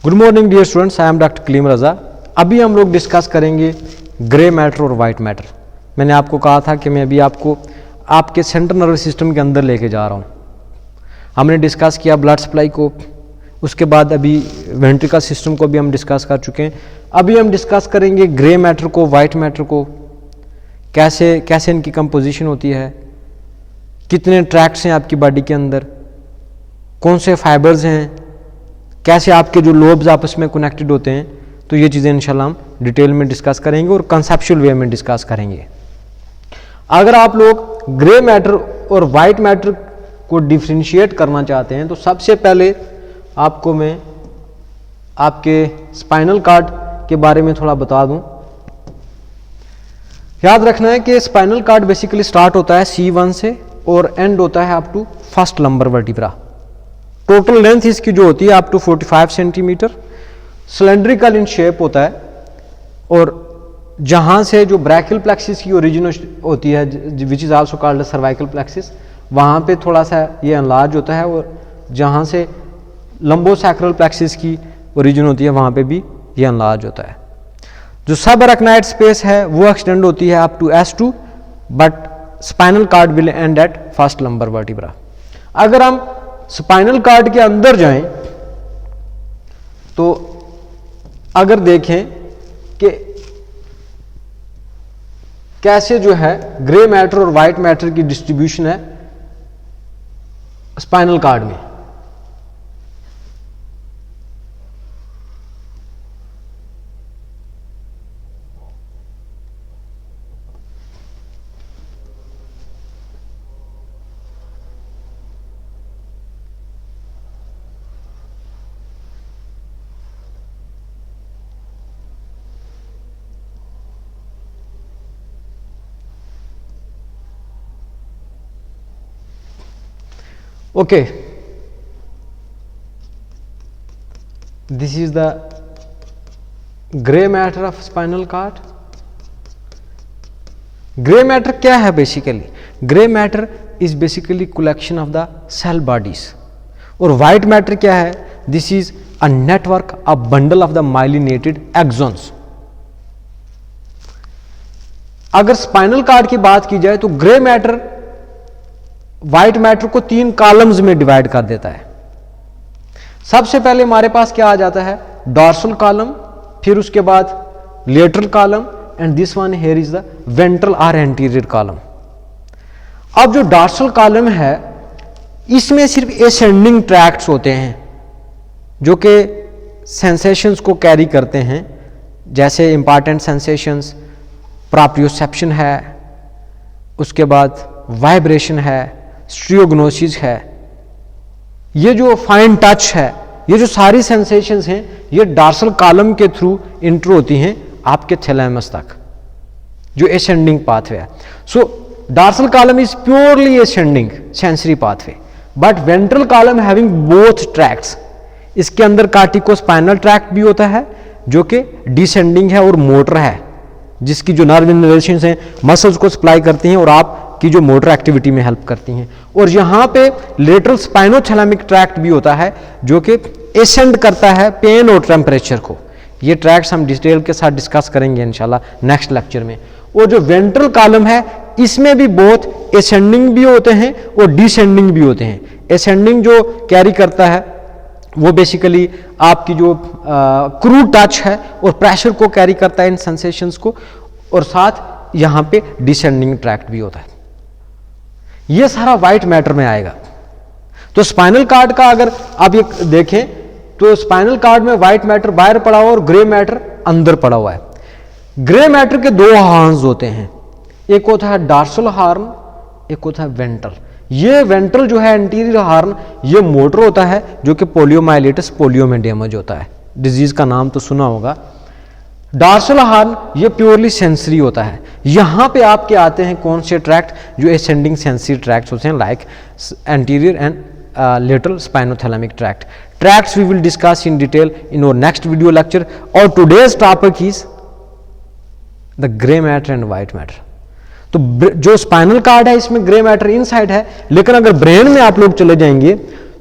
Good morning dear students, I am doctor Kaleem Raza. अभी हम लोग डिस्कस करेंगे ग्रे मैटर और वाइट मैटर। मैंने आपको कहा था कि मैं अभी आपको आपके सेंट्रल नर्वस सिस्टम के अंदर लेके जा रहा हूँ। हमने डिस्कस किया ब्लड सप्लाई को, उसके बाद अभी वेंट्रिकल सिस्टम को भी हम डिस्कस कर चुके हैं। अभी हम डिस्कस करेंगे ग्रे मैटर को, वाइट मैटर को, कैसे कैसे इनकी कंपोजिशन होती है, कितने ट्रैक्ट्स हैं आपकी बॉडी के अंदर, कौन से फाइबर्स हैं, कैसे आपके जो लोब्स आपस में कनेक्टेड होते हैं। तो ये चीज़ें इंशाल्लाह हम डिटेल में डिस्कस करेंगे और कंसेप्चुअल वे में डिस्कस करेंगे। अगर आप लोग ग्रे मैटर और वाइट मैटर को डिफ्रेंशिएट करना चाहते हैं तो सबसे पहले आपको मैं आपके स्पाइनल कॉर्ड के बारे में थोड़ा बता दूं। याद रखना है कि स्पाइनल कॉर्ड बेसिकली स्टार्ट होता है C1 से और एंड होता है up to first lumbar vertebra. Total length इसकी जो होती है up to 45 centimetre, cylindrical in shape होता है। और जहां से जो ब्रैकियल प्लेक्सिस की ओरिजिन होती है which is also called cervical plexus, वहां पे थोड़ा सा ये अनलार्ज होता है। और जहां से लंबोसैक्रल प्लेक्सिस की ओरिजिन होती है वहां पे भी ये अनलार्ज होता है। जो सब अरेक्नॉइड स्पेस है वो एक्सटेंड होती है up to S2, but spinal cord will end at first lumbar vertebra. अगर हम स्पाइनल कॉर्ड के अंदर जाएं तो अगर देखें कि कैसे जो है ग्रे मैटर और वाइट मैटर की डिस्ट्रीब्यूशन है स्पाइनल कॉर्ड में। Okay, this is the gray matter of spinal cord. Gray matter क्या है basically? Gray matter is basically collection of the cell bodies. और white matter क्या है? This is a network, a bundle of the myelinated axons. अगर spinal cord की बात की जाए तो ग्रे मैटर व्हाइट मैटर को 3 कॉलम्स में डिवाइड कर देता है। सबसे पहले हमारे पास क्या आ जाता है? डॉर्सल कॉलम, फिर उसके बाद lateral column, and this one here is the ventral और एंटीरियर कॉलम। अब जो डॉर्सल कॉलम है इसमें सिर्फ एसेंडिंग ट्रैक्ट्स होते हैं जो कि सेंसेशंस को कैरी करते हैं, जैसे इंपॉर्टेंट सेंसेशंस, प्रॉप्रियोसेप्शन है, उसके बाद वाइब्रेशन है, स्ट्रियोग्नोसिस है, ये जो फाइन टच है, ये जो सारी सेंसेशंस हैं ये डॉर्सल कॉलम के थ्रू इंटर होती हैं आपके थैलेमस तक, जो एसेंडिंग पाथवे है। So dorsal column is purely ascending sensory pathway, but ventral column having both tracts. इसके अंदर कार्टिकोस्पाइनल ट्रैक्ट भी होता है जो कि डिसेंडिंग है और मोटर है, जिसकी जो नर्व इनर्वेशंस हैं मसल्स को सप्लाई करती हैं और आप की जो मोटर एक्टिविटी में हेल्प करती हैं। और यहाँ पे लेटरल स्पाइनोथैलेमिक ट्रैक्ट भी होता है जो कि एसेंड करता है पेन और टेम्परेचर को। ये ट्रैक्ट्स हम डिटेल के साथ डिस्कस करेंगे इंशाल्लाह नेक्स्ट लेक्चर में। और जो वेंट्रल कॉलम है इसमें भी बहुत एसेंडिंग भी होते हैं और डिसेंडिंग भी होते हैं। एसेंडिंग जो कैरी करता है वो बेसिकली आपकी जो क्रू टच है और प्रेशर को कैरी करता है इन सेंसेशंस को, और साथ यहाँ पे डिसेंडिंग ट्रैक्ट भी होता है। ये सारा वाइट मैटर में आएगा। तो स्पाइनल कॉर्ड का अगर आप ये देखें तो स्पाइनल कॉर्ड में वाइट मैटर बाहर पड़ा हुआ और ग्रे मैटर अंदर पड़ा हुआ है। ग्रे मैटर के 2 हॉर्न्स होते हैं, एक होता है डॉर्सल हॉर्न, एक होता है वेंट्रल। ये वेंट्रल जो है एंटीरियर हॉर्न, ये मोटर होता है जो कि पोलियोमाइलिटिस पोलियो में डैमेज होता है। डिजीज का नाम तो सुना होगा। डॉर्सल हॉर्न ये प्योरली सेंसरी होता है। यहां पे आपके आते हैं कौन से ट्रैक्ट? जो एसेंडिंग सेंसरी ट्रैक्ट्स होते हैं, like anterior and lateral spinothalamic tract. Tracts we will discuss in detail in our next video lecture. और today's topic is the grey matter and white matter. तो जो स्पाइनल कॉर्ड है इसमें grey matter inside है, लेकिन अगर brain में आप लोग चले जाएंगे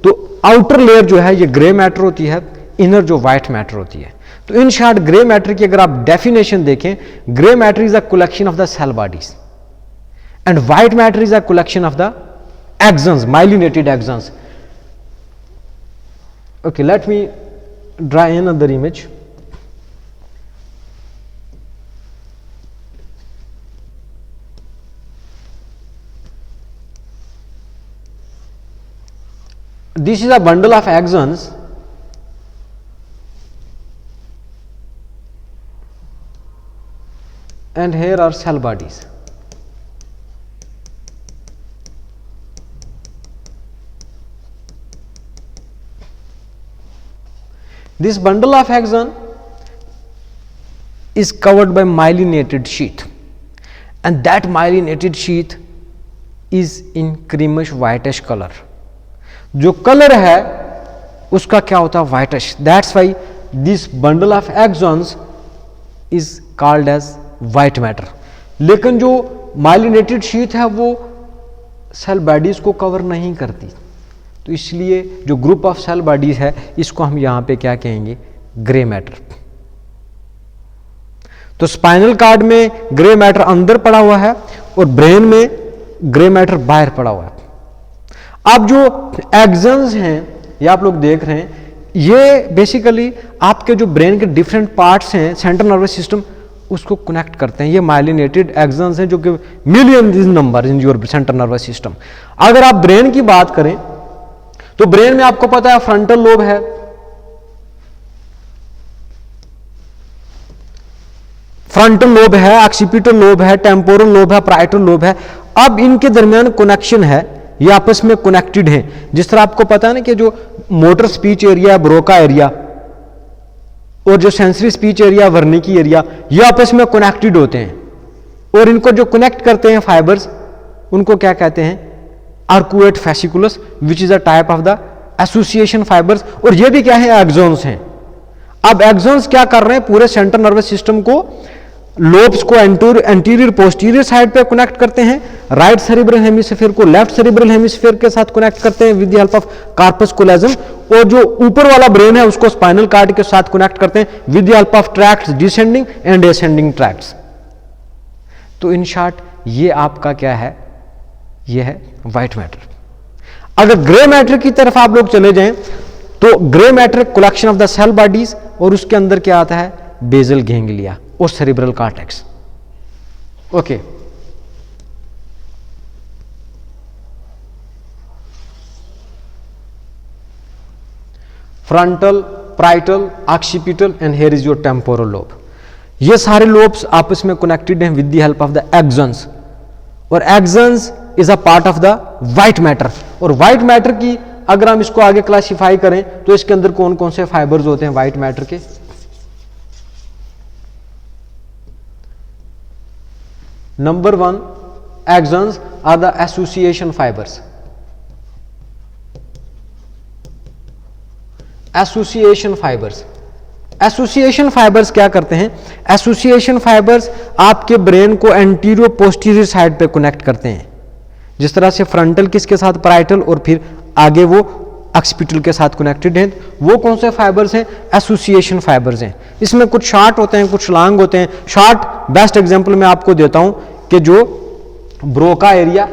तो आउटर लेयर जो है ये ग्रे मैटर होती है, इनर जो व्हाइट मैटर होती है। तो इन शॉर्ट ग्रे मैटर की अगर आप डेफिनेशन देखें, grey matter is a collection of the cell bodies and white matter is a collection of the axons, myelinated axons. Okay, let me draw another image. This is a bundle of axons and here are cell bodies. This bundle of axon is covered by myelinated sheath and that myelinated sheath is in creamish whitish color. जो colour है उसका क्या होता है? whitish. That's why this bundle of axons is called as white matter. लेकिन जो myelinated sheath है वो सेल बॉडीज को कवर नहीं करती, तो इसलिए जो ग्रुप ऑफ सेल बॉडीज है इसको हम यहां पे क्या कहेंगे? Grey matter. तो स्पाइनल कार्ड में ग्रे मैटर अंदर पड़ा हुआ है और ब्रेन में ग्रे मैटर बाहर पड़ा हुआ है। अब जो एक्सन्स हैं ये आप लोग देख रहे हैं, ये बेसिकली आपके जो ब्रेन के डिफरेंट पार्ट्स हैं, सेंट्रल नर्वस सिस्टम, उसको कनेक्ट करते हैं। ये माइलिनेटेड एक्सन्स हैं जो कि million in number in your central nervous system. अगर आप ब्रेन की बात करें तो ब्रेन में आपको पता है फ्रंटल लोब है, फ्रंटल लोब है, ऑक्सीपिटल लोब है, टेम्पोरल लोब है, प्राइटल लोब है। अब इनके दरमियान कनेक्शन है, ये आपस में कनेक्टेड हैं। जिस तरह आपको पता है ना कि जो motor speech area, Broca area और जो सेंसरी स्पीच एरिया, वर्निकी एरिया, ये आपस में कनेक्टेड होते हैं और इनको जो कनेक्ट करते हैं फाइबर्स, उनको क्या कहते हैं? Arcuate fasciculus, which is a type of the association fibres. और ये भी क्या है? एक्सोन्स हैं। अब एक्सोन्स क्या कर रहे हैं? पूरे सेंट्रल नर्वस सिस्टम को, लोब्स को एंटीरियर पोस्टीरियर साइड पे कनेक्ट करते हैं, राइट सेरिब्रल हेमिस्फीयर को लेफ्ट सेरिब्रल हेमिस्फीयर के साथ कनेक्ट करते हैं with the help of corpus callosum, और जो ऊपर वाला ब्रेन है उसको स्पाइनल कार्ड के साथ कनेक्ट करते हैं with the help of tracts, descending and ascending tracts. तो इन शॉर्ट ये आपका क्या है? ये है व्हाइट मैटर। अगर ग्रे मैटर की तरफ आप लोग चले जाएं तो grey matter collection of the cell bodies, और उसके अंदर क्या आता है? बेसल गैंग्लिया और cerebral cortex. Okay, frontal, parietal, occipital and here is your temporal lobe. ये सारे लोब्स आपस में कनेक्टेड हैं with the help of the axons, और axons is a part of the white matter. और व्हाइट मैटर की अगर हम इसको आगे क्लासिफाई करें तो इसके अंदर कौन कौन से फाइबर्स होते हैं व्हाइट मैटर के? Number 1, axons are the association fibres. Association fibres, association fibres क्या करते हैं? एसोसिएशन फाइबर्स आपके ब्रेन को एंटीरियर पोस्टीरियर साइड पे कनेक्ट करते हैं। जिस तरह से फ्रंटल किसके साथ? प्राइटल, और फिर आगे वो ऑक्सीपिटल के साथ कनेक्टेड हैं। वो कौन से फाइबर्स हैं? एसोसिएशन फाइबर्स हैं। इसमें कुछ शॉर्ट होते हैं, कुछ लॉन्ग होते हैं। शॉर्ट बेस्ट एग्जांपल मैं आपको देता हूं कि जो ब्रोका एरिया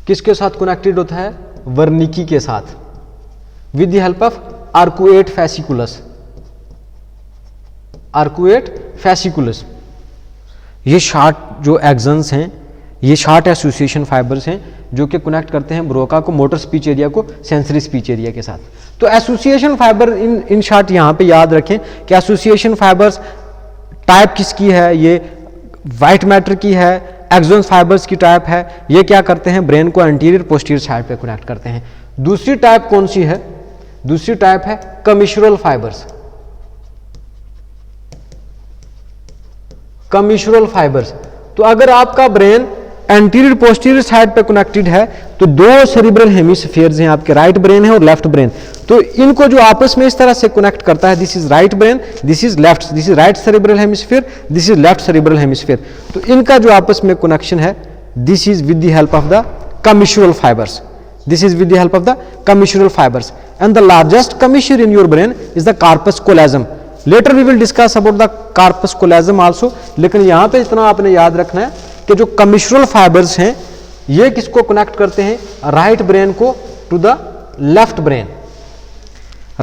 किसके साथ कनेक्टेड होता है? वर्निकी के साथ with the help of arcuate fasciculus. Arcuate fasciculus, ये शॉर्ट जो एक्सन्स हैं, ये शॉर्ट एसोसिएशन फाइबर्स हैं जो कि कनेक्ट करते हैं ब्रोका को, मोटर स्पीच एरिया को सेंसरी स्पीच एरिया के साथ। तो एसोसिएशन फाइबर इन शॉर्ट यहां पे याद रखें कि एसोसिएशन फाइबर्स टाइप किसकी है? ये व्हाइट मैटर की है। एक्सोन्स फाइबर्स की टाइप है। ये क्या करते हैं? ब्रेन को एंटीरियर पोस्टीरियर साइड पे कनेक्ट करते हैं। दूसरी टाइप कौन सी है? दूसरी टाइप है कमिशुरल फाइबर्स। कमिशुरल फाइबर्स, तो अगर आपका ब्रेन एंटीरियर पोस्टीरियर साइड पे कनेक्टेड है तो दो सेरिब्रल हेमिस्फीयर्स हैं आपके, राइट ब्रेन है और लेफ्ट ब्रेन। तो इनको जो आपस में इस तरह से कनेक्ट करता है, this is right brain, this is left, this is right cerebral hemisphere, this is left cerebral hemisphere. तो इनका जो आपस में कनेक्शन है, this is with the help of the commissural fibres. This is with the help of the commissural fibers. And the largest commissure in your brain is the corpus callosum. Later we will discuss about the corpus callosum also. लेकिन यहाँ पे इतना आपने याद रखना है कि जो commissural fibers हैं ये किसको कनेक्ट करते हैं, राइट ब्रेन को to the left brain.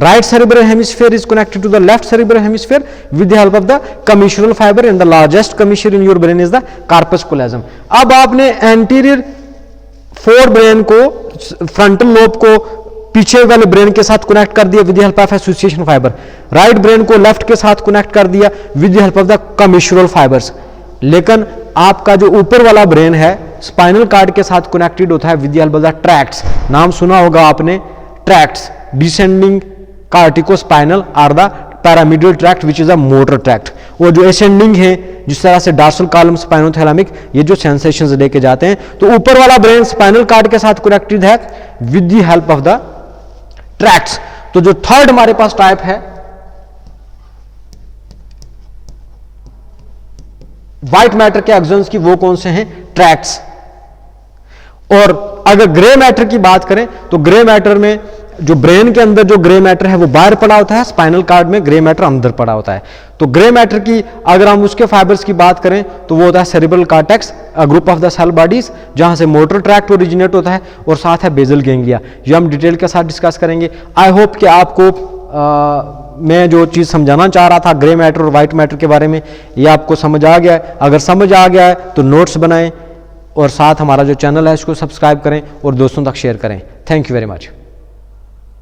Right cerebral hemisphere is connected to the left cerebral hemisphere with the help of the commissural fiber, and the largest commissure in your brain is the corpus callosum. अब आपने anterior forebrain को, frontal lobe को पीछे वाले brain के साथ connect कर दिया with the help of association fibre. Right brain को लेफ्ट के साथ कनेक्ट कर दिया with the help of the commissural fibres. लेकिन आपका जो ऊपर वाला ब्रेन है स्पाइनल कार्ड के साथ कनेक्टेड होता है with the help of the tracts. नाम सुना होगा आपने, tracts. Descending corticospinal or the pyramidal tract which is a motor tract. वो जो असेंडिंग है, जिस तरह से डार्सल कॉलम स्पाइनोथैलेमिक ये जो सेंसेशंस लेके जाते हैं, तो ऊपर वाला ब्रेन स्पाइनल कार्ड के साथ कनेक्टेड है with the help of the tracts. तो जो थर्ड हमारे पास टाइप है व्हाइट मैटर के एक्सॉन्स की, वो कौन से हैं, ट्रैक्ट्स. और अगर ग्रे मैटर की बात करें तो ग्रे मैटर में जो ब्रेन के अंदर जो ग्रे मैटर है वो बाहर पड़ा होता है, स्पाइनल कार्ड में ग्रे मैटर अंदर पड़ा होता है. तो ग्रे मैटर की अगर हम उसके फाइबर्स की बात करें तो वो होता है cerebral cortex, a group of the cell bodies जहां से मोटर ट्रैक्ट ओरिजिनेट होता है, और साथ है बेसल गैंग्लिया. ये हम डिटेल के साथ डिस्कस करेंगे. आई होप कि आपको मैं जो चीज़ समझाना चाह रहा था ग्रे मैटर और व्हाइट मैटर के बारे में, ये आपको समझ आ गया है. अगर समझ आ गया है तो नोट्स बनाएं और साथ हमारा जो चैनल है इसको सब्सक्राइब करें और दोस्तों तक शेयर करें. Thank you very much.